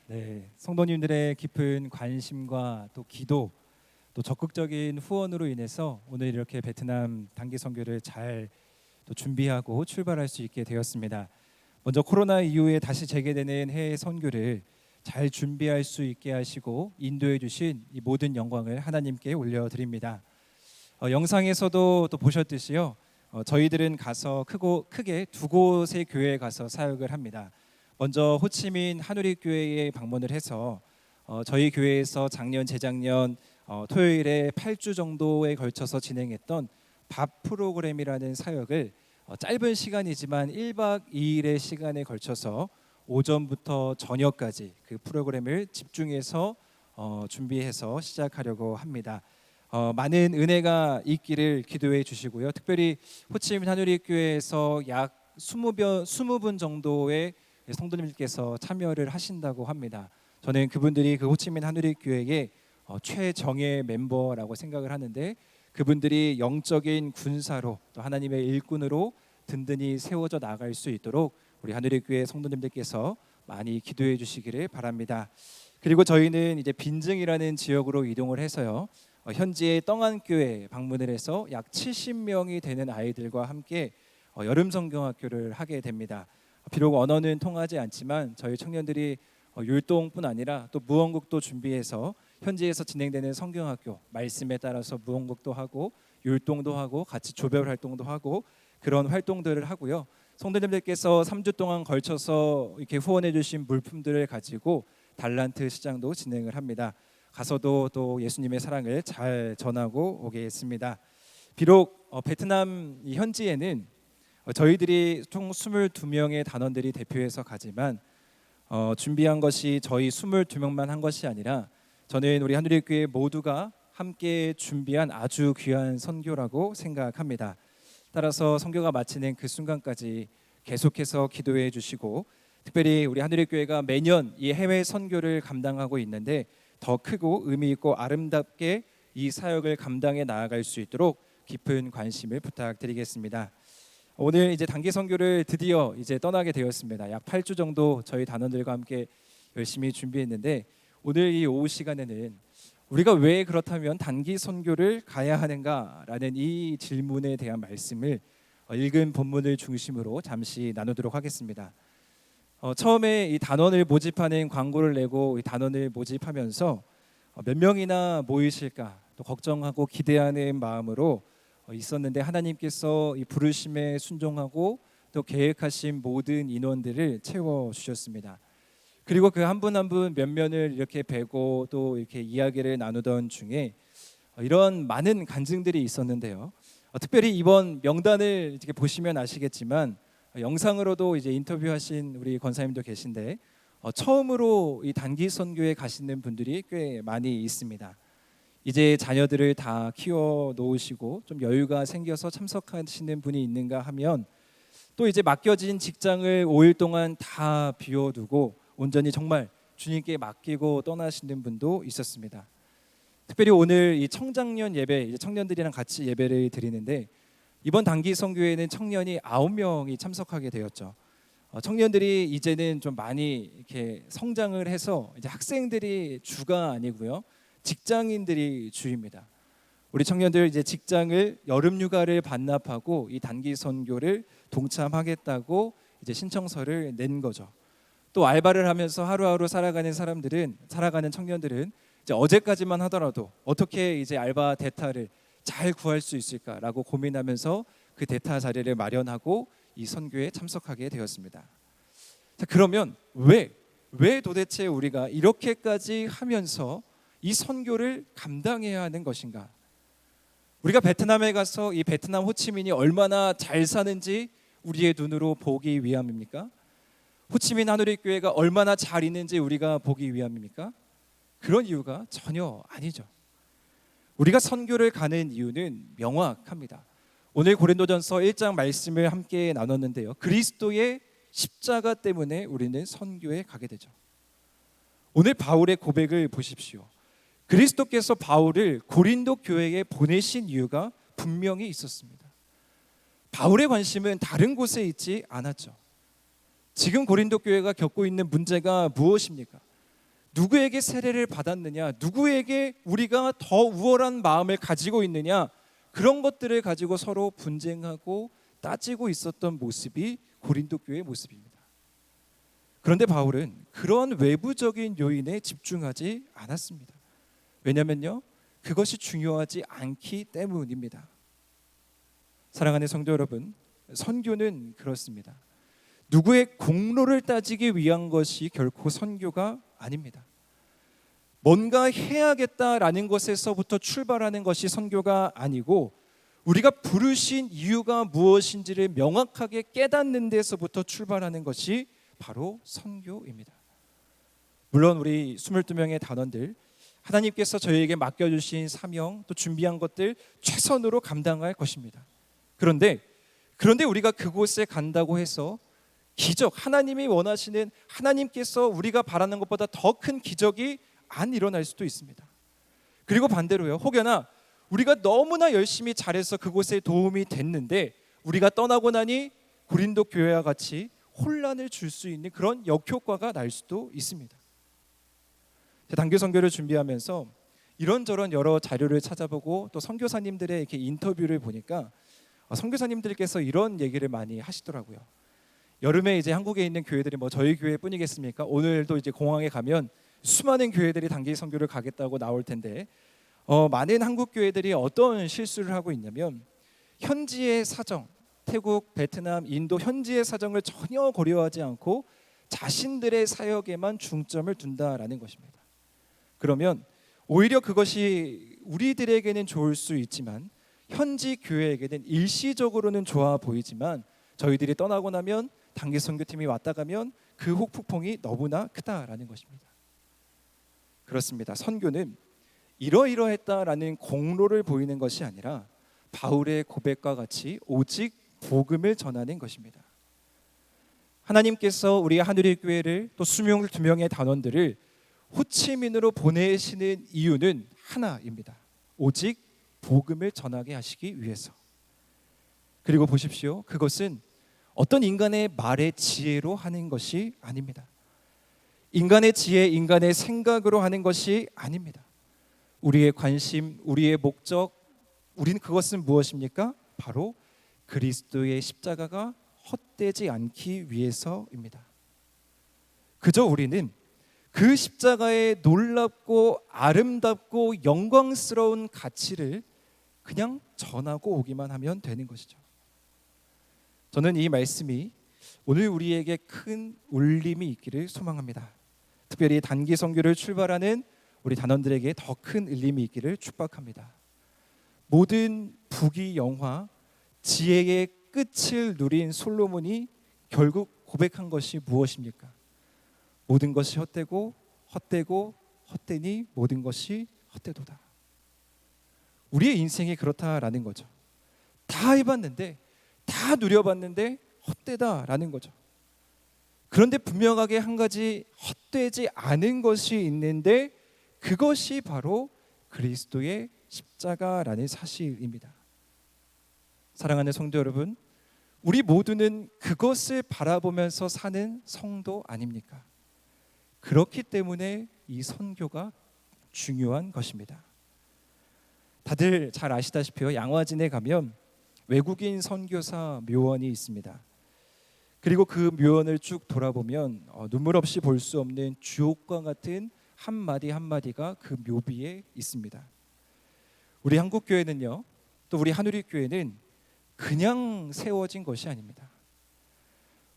네, 성도님들의 깊은 관심과 또 기도, 또 적극적인 후원으로 인해서 오늘 이렇게 베트남 단기 선교를 잘 또 준비하고 출발할 수 있게 되었습니다. 먼저 코로나 이후에 다시 재개되는 해외 선교를 잘 준비할 수 있게 하시고 인도해 주신 이 모든 영광을 하나님께 올려드립니다. 영상에서도 또 보셨듯이요, 저희들은 가서 크게 두 곳의 교회에 가서 사역을 합니다. 먼저 호치민 하누리 교회에 방문을 해서 저희 교회에서 작년 재작년 토요일에 8주 정도에 걸쳐서 진행했던 밥 프로그램이라는 사역을 짧은 시간이지만 1박 2일의 시간에 걸쳐서 오전부터 저녁까지 그 프로그램을 집중해서 준비해서 시작하려고 합니다. 많은 은혜가 있기를 기도해 주시고요. 특별히 호치민 하누리 교회에서 약 20분 정도의 성도님들께서 참여를 하신다고 합니다. 저는 그분들이 그 호치민 하누리 교회의 최정예 멤버라고 생각을 하는데, 그분들이 영적인 군사로 또 하나님의 일꾼으로 든든히 세워져 나갈 수 있도록 우리 하누리 교회 성도님들께서 많이 기도해 주시기를 바랍니다. 그리고 저희는 이제 빈증이라는 지역으로 이동을 해서요, 현지의 떡안교회 방문을 해서 약 70명이 되는 아이들과 함께 여름 성경학교를 하게 됩니다. 비록 언어는 통하지 않지만 저희 청년들이 율동뿐 아니라 또 무언국도 준비해서 현지에서 진행되는 성경학교 말씀에 따라서 무언국도 하고 율동도 하고 같이 조별 활동도 하고 그런 활동들을 하고요. 성도님들께서 3주 동안 걸쳐서 이렇게 후원해 주신 물품들을 가지고 달란트 시장도 진행을 합니다. 가서도 또 예수님의 사랑을 잘 전하고 오겠습니다. 비록 베트남 현지에는 저희들이 총 22명의 단원들이 대표해서 가지만 준비한 것이 저희 22명만 한 것이 아니라 저는 우리 하누리 교회 모두가 함께 준비한 아주 귀한 선교라고 생각합니다. 따라서 선교가 마치는 그 순간까지 계속해서 기도해 주시고, 특별히 우리 하누리 교회가 매년 이 해외 선교를 감당하고 있는데 더 크고 의미 있고 아름답게 이 사역을 감당해 나아갈 수 있도록 깊은 관심을 부탁드리겠습니다. 오늘 이제 단기 선교를 드디어 이제 떠나게 되었습니다. 약 8주 정도 저희 단원들과 함께 열심히 준비했는데, 오늘 이 오후 시간에는 우리가 왜 그렇다면 단기 선교를 가야 하는가라는 이 질문에 대한 말씀을 읽은 본문을 중심으로 잠시 나누도록 하겠습니다. 처음에 이 단원을 모집하는 광고를 내고 이 단원을 모집하면서 몇 명이나 모이실까 또 걱정하고 기대하는 마음으로 있었는데, 하나님께서 이 부르심에 순종하고 또 계획하신 모든 인원들을 채워 주셨습니다. 그리고 그 한 분 한 분 면면을 이렇게 뵈고 또 이렇게 이야기를 나누던 중에 이런 많은 간증들이 있었는데요. 특별히 이번 명단을 이렇게 보시면 아시겠지만 영상으로도 이제 인터뷰하신 우리 권사님도 계신데 처음으로 이 단기 선교에 가시는 분들이 꽤 많이 있습니다. 이제 자녀들을 다 키워 놓으시고 좀 여유가 생겨서 참석하시는 분이 있는가 하면, 또 이제 맡겨진 직장을 5일 동안 다 비워두고 온전히 정말 주님께 맡기고 떠나시는 분도 있었습니다. 특별히 오늘 이 청장년 예배, 이제 청년들이랑 같이 예배를 드리는데 이번 단기 선교회는 청년이 9명이 참석하게 되었죠. 청년들이 이제는 좀 많이 이렇게 성장을 해서 이제 학생들이 주가 아니고요, 직장인들이 주입니다. 우리 청년들 이제 직장을 여름휴가를 반납하고 이 단기 선교를 동참하겠다고 이제 신청서를 낸 거죠. 또 알바를 하면서 하루하루 살아가는 청년들은 이제 어제까지만 하더라도 어떻게 이제 알바 대타를 잘 구할 수 있을까라고 고민하면서 그 대타 자리를 마련하고 이 선교에 참석하게 되었습니다. 자, 그러면 왜 도대체 우리가 이렇게까지 하면서 이 선교를 감당해야 하는 것인가? 우리가 베트남에 가서 이 베트남 호치민이 얼마나 잘 사는지 우리의 눈으로 보기 위함입니까? 호치민 하누리 교회가 얼마나 잘 있는지 우리가 보기 위함입니까? 그런 이유가 전혀 아니죠. 우리가 선교를 가는 이유는 명확합니다. 오늘 고린도전서 1장 말씀을 함께 나눴는데요, 그리스도의 십자가 때문에 우리는 선교에 가게 되죠. 오늘 바울의 고백을 보십시오. 그리스도께서 바울을 고린도 교회에 보내신 이유가 분명히 있었습니다. 바울의 관심은 다른 곳에 있지 않았죠. 지금 고린도 교회가 겪고 있는 문제가 무엇입니까? 누구에게 세례를 받았느냐, 누구에게 우리가 더 우월한 마음을 가지고 있느냐, 그런 것들을 가지고 서로 분쟁하고 따지고 있었던 모습이 고린도 교회의 모습입니다. 그런데 바울은 그런 외부적인 요인에 집중하지 않았습니다. 왜냐면요, 그것이 중요하지 않기 때문입니다. 사랑하는 성도 여러분, 선교는 그렇습니다. 누구의 공로를 따지기 위한 것이 결코 선교가 아닙니다. 뭔가 해야겠다라는 것에서부터 출발하는 것이 선교가 아니고, 우리가 부르신 이유가 무엇인지를 명확하게 깨닫는 데서부터 출발하는 것이 바로 선교입니다. 물론 우리 22명의 단원들, 하나님께서 저희에게 맡겨주신 사명, 또 준비한 것들 최선으로 감당할 것입니다. 그런데 우리가 그곳에 간다고 해서 기적, 하나님이 원하시는, 하나님께서 우리가 바라는 것보다 더 큰 기적이 안 일어날 수도 있습니다. 그리고 반대로요, 혹여나 우리가 너무나 열심히 잘해서 그곳에 도움이 됐는데 우리가 떠나고 나니 고린도 교회와 같이 혼란을 줄 수 있는 그런 역효과가 날 수도 있습니다. 단기 선교를 준비하면서 이런저런 여러 자료를 찾아보고 또 선교사님들의 이렇게 인터뷰를 보니까 선교사님들께서 이런 얘기를 많이 하시더라고요. 여름에 이제 한국에 있는 교회들이 뭐 저희 교회뿐이겠습니까? 오늘도 이제 공항에 가면 수많은 교회들이 단기 선교를 가겠다고 나올 텐데, 많은 한국 교회들이 어떤 실수를 하고 있냐면 현지의 사정, 태국, 베트남, 인도 현지의 사정을 전혀 고려하지 않고 자신들의 사역에만 중점을 둔다라는 것입니다. 그러면 오히려 그것이 우리들에게는 좋을 수 있지만 현지 교회에게는 일시적으로는 좋아 보이지만 저희들이 떠나고 나면 단기 선교팀이 왔다 가면 그 혹폭풍이 너무나 크다라는 것입니다. 그렇습니다. 선교는 이러이러했다라는 공로를 보이는 것이 아니라 바울의 고백과 같이 오직 복음을 전하는 것입니다. 하나님께서 우리 하늘의 교회를 또 22명의 단원들을 호치민으로 보내시는 이유는 하나입니다. 오직 복음을 전하게 하시기 위해서. 그리고 보십시오, 그것은 어떤 인간의 말의 지혜로 하는 것이 아닙니다. 인간의 지혜, 인간의 생각으로 하는 것이 아닙니다. 우리의 관심, 우리의 목적, 우리는 그것은 무엇입니까? 바로 그리스도의 십자가가 헛되지 않기 위해서입니다. 그저 우리는 그 십자가의 놀랍고 아름답고 영광스러운 가치를 그냥 전하고 오기만 하면 되는 것이죠. 저는 이 말씀이 오늘 우리에게 큰 울림이 있기를 소망합니다. 특별히 단기 선교를 출발하는 우리 단원들에게 더 큰 울림이 있기를 축복합니다. 모든 부귀영화, 지혜의 끝을 누린 솔로몬이 결국 고백한 것이 무엇입니까? 모든 것이 헛되고 헛되고 헛되니 모든 것이 헛되도다. 우리의 인생이 그렇다라는 거죠. 다 해봤는데, 다 누려봤는데 헛되다라는 거죠. 그런데 분명하게 한 가지 헛되지 않은 것이 있는데 그것이 바로 그리스도의 십자가라는 사실입니다. 사랑하는 성도 여러분, 우리 모두는 그것을 바라보면서 사는 성도 아닙니까? 그렇기 때문에 이 선교가 중요한 것입니다. 다들 잘 아시다시피 양화진에 가면 외국인 선교사 묘원이 있습니다. 그리고 그 묘원을 쭉 돌아보면 눈물 없이 볼 수 없는 주옥과 같은 한마디 한마디가 그 묘비에 있습니다. 우리 한국교회는요, 또 우리 한우리교회는 그냥 세워진 것이 아닙니다.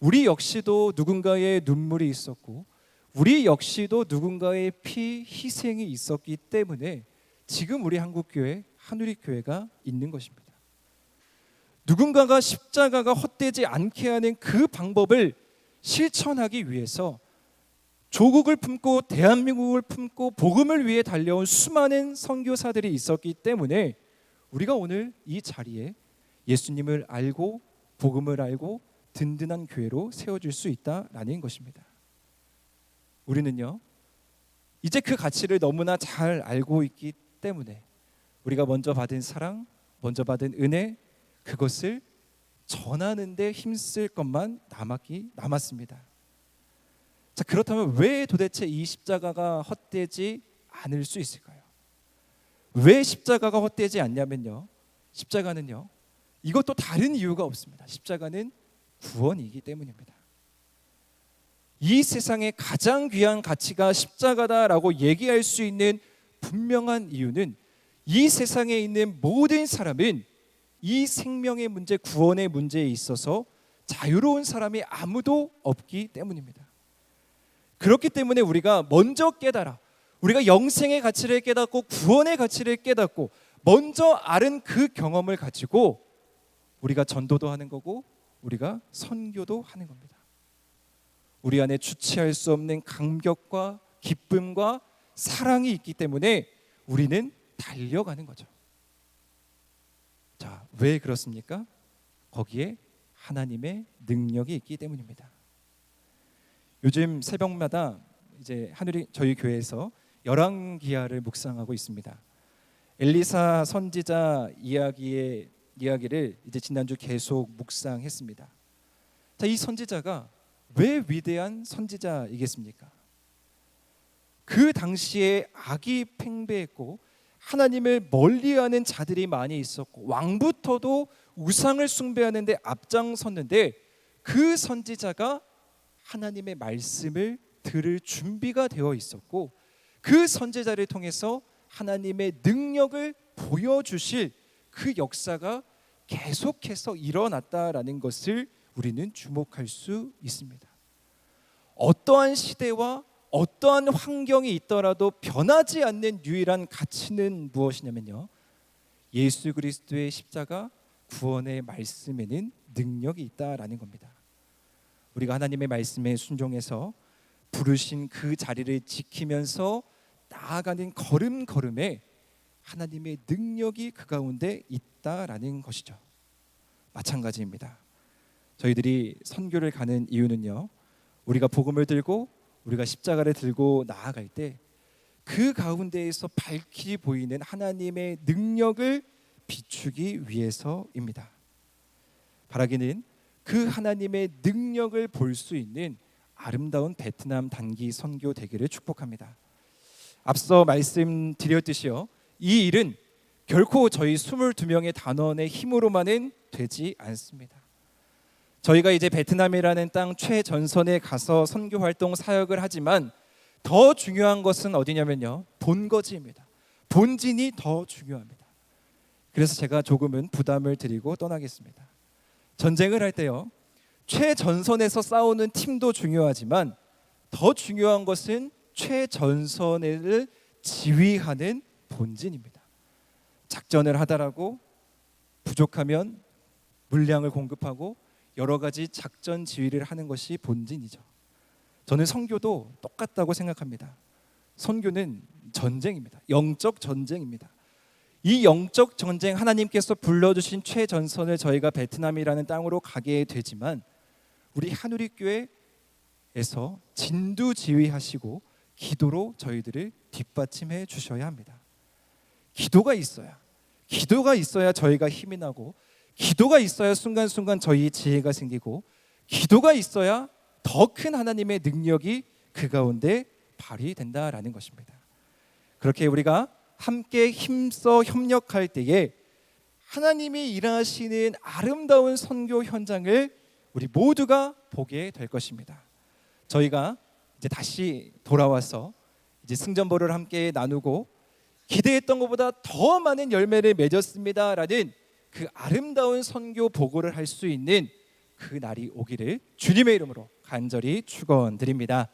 우리 역시도 누군가의 눈물이 있었고, 우리 역시도 누군가의 피 희생이 있었기 때문에 지금 우리 한국교회, 한우리교회가 있는 것입니다. 누군가가 십자가가 헛되지 않게 하는 그 방법을 실천하기 위해서 조국을 품고 대한민국을 품고 복음을 위해 달려온 수많은 선교사들이 있었기 때문에 우리가 오늘 이 자리에 예수님을 알고 복음을 알고 든든한 교회로 세워질 수 있다라는 것입니다. 우리는요, 이제 그 가치를 너무나 잘 알고 있기 때문에 우리가 먼저 받은 사랑, 먼저 받은 은혜, 그것을 전하는 데 힘쓸 것만 남았습니다. 자, 그렇다면 왜 도대체 이 십자가가 헛되지 않을 수 있을까요? 왜 십자가가 헛되지 않냐면요, 십자가는요, 이것도 다른 이유가 없습니다. 십자가는 구원이기 때문입니다. 이 세상의 가장 귀한 가치가 십자가다라고 얘기할 수 있는 분명한 이유는 이 세상에 있는 모든 사람은 이 생명의 문제, 구원의 문제에 있어서 자유로운 사람이 아무도 없기 때문입니다. 그렇기 때문에 우리가 먼저 깨달아, 우리가 영생의 가치를 깨닫고 구원의 가치를 깨닫고 먼저 아는 그 경험을 가지고 우리가 전도도 하는 거고 우리가 선교도 하는 겁니다. 우리 안에 주체할 수 없는 감격과 기쁨과 사랑이 있기 때문에 우리는 달려가는 거죠. 자, 왜 그렇습니까? 거기에 하나님의 능력이 있기 때문입니다. 요즘 새벽마다 이제 저희 교회에서 열왕기하를 묵상하고 있습니다. 엘리사 선지자 이야기를 이제 지난주 계속 묵상했습니다. 자, 이 선지자가 왜 위대한 선지자이겠습니까? 그 당시에 악이 팽배했고 하나님을 멀리하는 자들이 많이 있었고 왕부터도 우상을 숭배하는 데 앞장섰는데 그 선지자가 하나님의 말씀을 들을 준비가 되어 있었고 그 선지자를 통해서 하나님의 능력을 보여주실 그 역사가 계속해서 일어났다라는 것을 우리는 주목할 수 있습니다. 어떠한 시대와 어떠한 환경이 있더라도 변하지 않는 유일한 가치는 무엇이냐면요, 예수 그리스도의 십자가 구원의 말씀에는 능력이 있다라는 겁니다. 우리가 하나님의 말씀에 순종해서 부르신 그 자리를 지키면서 나아가는 걸음걸음에 하나님의 능력이 그 가운데 있다라는 것이죠. 마찬가지입니다. 저희들이 선교를 가는 이유는요, 우리가 복음을 들고 우리가 십자가를 들고 나아갈 때 그 가운데에서 밝히 보이는 하나님의 능력을 비추기 위해서입니다. 바라기는 그 하나님의 능력을 볼 수 있는 아름다운 베트남 단기 선교 되기를 축복합니다. 앞서 말씀드렸듯이요, 이 일은 결코 저희 22명의 단원의 힘으로만은 되지 않습니다. 저희가 이제 베트남이라는 땅 최전선에 가서 선교 활동 사역을 하지만 더 중요한 것은 어디냐면요, 본거지입니다. 본진이 더 중요합니다. 그래서 제가 조금은 부담을 드리고 떠나겠습니다. 전쟁을 할 때요, 최전선에서 싸우는 팀도 중요하지만 더 중요한 것은 최전선을 지휘하는 본진입니다. 작전을 하다라고 부족하면 물량을 공급하고 여러 가지 작전 지휘를 하는 것이 본진이죠. 저는 선교도 똑같다고 생각합니다. 선교는 전쟁입니다. 영적 전쟁입니다. 이 영적 전쟁, 하나님께서 불러주신 최전선을 저희가 베트남이라는 땅으로 가게 되지만 우리 한우리교회에서 진두 지휘하시고 기도로 저희들을 뒷받침해 주셔야 합니다. 기도가 있어야 저희가 힘이 나고, 기도가 있어야 순간순간 저희 지혜가 생기고, 기도가 있어야 더 큰 하나님의 능력이 그 가운데 발휘된다라는 것입니다. 그렇게 우리가 함께 힘써 협력할 때에 하나님이 일하시는 아름다운 선교 현장을 우리 모두가 보게 될 것입니다. 저희가 이제 다시 돌아와서 이제 승전보를 함께 나누고 기대했던 것보다 더 많은 열매를 맺었습니다라는 그 아름다운 선교 보고를 할 수 있는 그 날이 오기를 주님의 이름으로 간절히 축원드립니다.